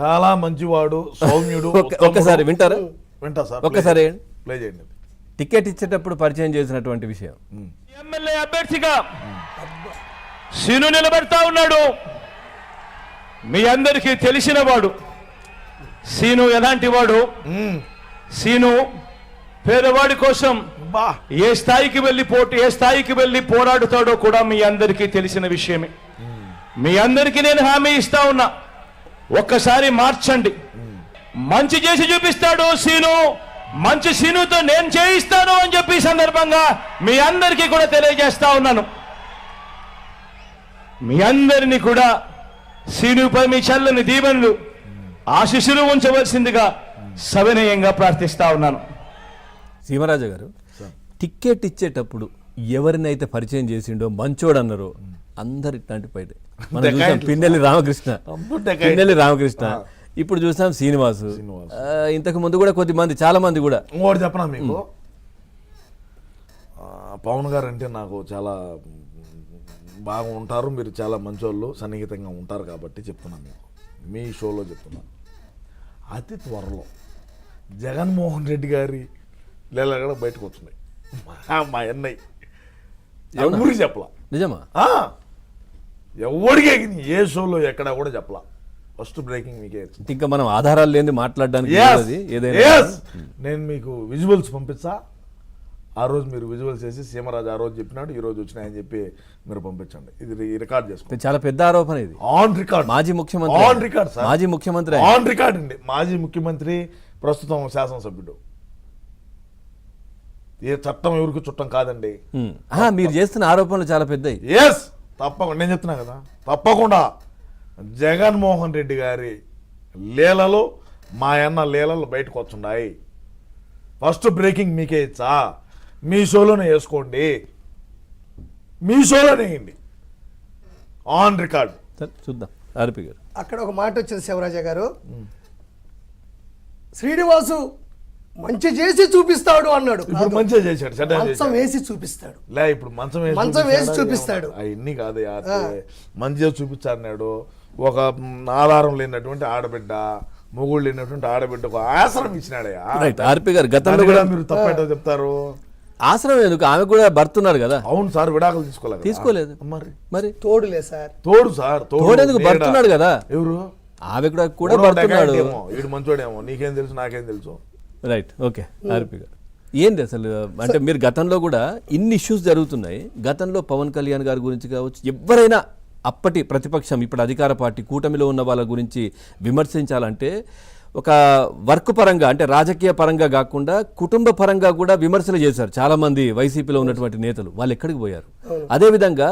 చాలా మంచివాడు, సౌమ్యుడు. ఒక్కసారి వింటారా? వింటా సార్, ఒక్కసారి ప్లే చేయండి. టికెట్ ఇచ్చేటప్పుడు పరిచయం చేసినటువంటి విషయం. ఎమ్మెల్యే అభ్యర్థిగా సీను నిలబడతా ఉన్నాడు. మీ అందరికీ తెలిసిన వాడు సీను. ఎలాంటి వాడు సీను? పేదవాడి కోసం ఏ స్థాయికి వెళ్ళి పోరాడుతాడో కూడా మీ అందరికీ తెలిసిన విషయమే. మీ అందరికీ నేను హామీ ఇస్తా ఉన్నా, ఒక్కసారి మార్చండి. మంచి చేసి చూపిస్తాడు సీను. మంచి సీనుతో నేను చేయిస్తాను అని చెప్పి సందర్భంగా మీ అందరికీ కూడా తెలియజేస్తా ఉన్నాను. మీ అందరినీ కూడా సీనుపై మీ చల్లని దీవెనలు, ఆశీస్సులు ఉంచవలసిందిగా సవినయంగా ప్రార్థిస్తా ఉన్నాను. సీమరాజు గారు, టికెట్ ఇచ్చేటప్పుడు ఎవరినైతే పరిచయం చేసిండో మంచోడు అన్నారో అందరు ఇట్లాంటి పైడే. మనం చూసాం పిన్నెల్లి రామకృష్ణ, ఇప్పుడు చూసాం శ్రీనివాసు. ఇంతకు ముందు కూడా కొద్దిమంది, చాలా మంది కూడా. ఇంకోటి చెప్పనా మీకు, పవన్ గారు అంటే నాకు చాలా బాగా ఉంటారు. మీరు చాలా మంచోళ్ళు, సన్నిహితంగా ఉంటారు కాబట్టి చెప్తున్నాను మీకు, మీ షోలో చెప్తున్నాను. అతి త్వరలో జగన్మోహన్ రెడ్డి గారి లీల కూడా బయటకు వస్తున్నాయి. మా అన్నయ్య ఎవరికి చెప్పలా. నిజమా? ఎవరికి ఏ షోలో ఎక్కడ కూడా చెప్పలా. ఫస్ట్ బ్రేకింగ్ మీకే. ఇంకా మనం ఆధారాలు లేని మాట్లాడడానికి నేను మీకు విజువల్స్ పంపిస్తా. ఆ రోజు మీరు విజువల్స్ చేసి సీమరాజు ఆ రోజు చెప్పినాడు, ఈ రోజు వచ్చినాయని చెప్పి మీరు పంపించండి. ఇది రికార్డ్ చేసుకోండి. చాలా పెద్ద ఆరోపణ ఇది. On record. మాజీ ముఖ్యమంత్రి, ఆన్ రికార్డ్ సార్, మాజీ ముఖ్యమంత్రి, ఆన్ రికార్డ్ అండి. మాజీ ముఖ్యమంత్రి, ప్రస్తుతం శాసనసభ్యుడు. ఏ చట్టం ఎవరికి చుట్టం కాదండి. మీరు చేస్తున్న ఆరోపణలు చాలా పెద్దవి. ఎస్, తప్పకుండా నేను చెప్తున్నా కదా, తప్పకుండా జగన్మోహన్ రెడ్డి గారి లీలలు, మా అన్న లీలలు బయటకు వచ్చున్నాయి. ఫస్ట్ బ్రేకింగ్ మీకే ఇచ్చా. మీ షోలోనే వేసుకోండి, మీ షోలోనే వేయండి. On record. చూద్దాం. ఆర్పి గారు, అక్కడ ఒక మాట వచ్చింది శివరాజ గారు, శ్రీనివాసు మంచి చేసి చూపిస్తాడు అన్నాడు. ఇప్పుడు మంచిగా చేశాడు, మంచం వేసి చూపిస్తాడు. లే, ఇప్పుడు మంచం వేసి చూపిస్తాడు. అవన్నీ కాదు, మంచిగా చూపించాడు. ఒక ఆధారం లేనటువంటి ఆడబిడ్డ, మొగుడు లేనటువంటి ఆడబిడ్డకు ఆశ్రమం ఇచ్చినాడయ్యా. ఆర్పి గారు, గతంలో కూడా మీరు తప్పేటో చెప్తారు. ఆశ్రమం ఎందుకు? ఆమె కూడా భర్తున్నారు కదా. అవును సార్, విడాకులు తీసుకోలేదు. మరి తోడులే సార్, తోడు సార్, తోడు ఎందుకు? భర్తున్నాడు కదా. ఎవరు? ఆమె కూడా భర్తున్నాడు. వీడు మంచోడేమో, నీకేం తెలుసు, నాకేం తెలుసు. Right, okay. ఆర్పి గారు, ఏంటి అసలు అంటే మీరు గతంలో కూడా ఇన్ని ఇష్యూస్ జరుగుతున్నాయి. గతంలో పవన్ కళ్యాణ్ గారి గురించి కావచ్చు, ఎవరైనా అప్పటి ప్రతిపక్షం, ఇప్పుడు అధికార పార్టీ, కూటమిలో ఉన్న వాళ్ళ గురించి విమర్శించాలంటే ఒక వర్క్ పరంగా, అంటే రాజకీయ పరంగా కాకుండా కుటుంబ పరంగా కూడా విమర్శలు చేశారు చాలా మంది వైసీపీలో ఉన్నటువంటి నేతలు. వాళ్ళు ఎక్కడికి పోయారు? అదేవిధంగా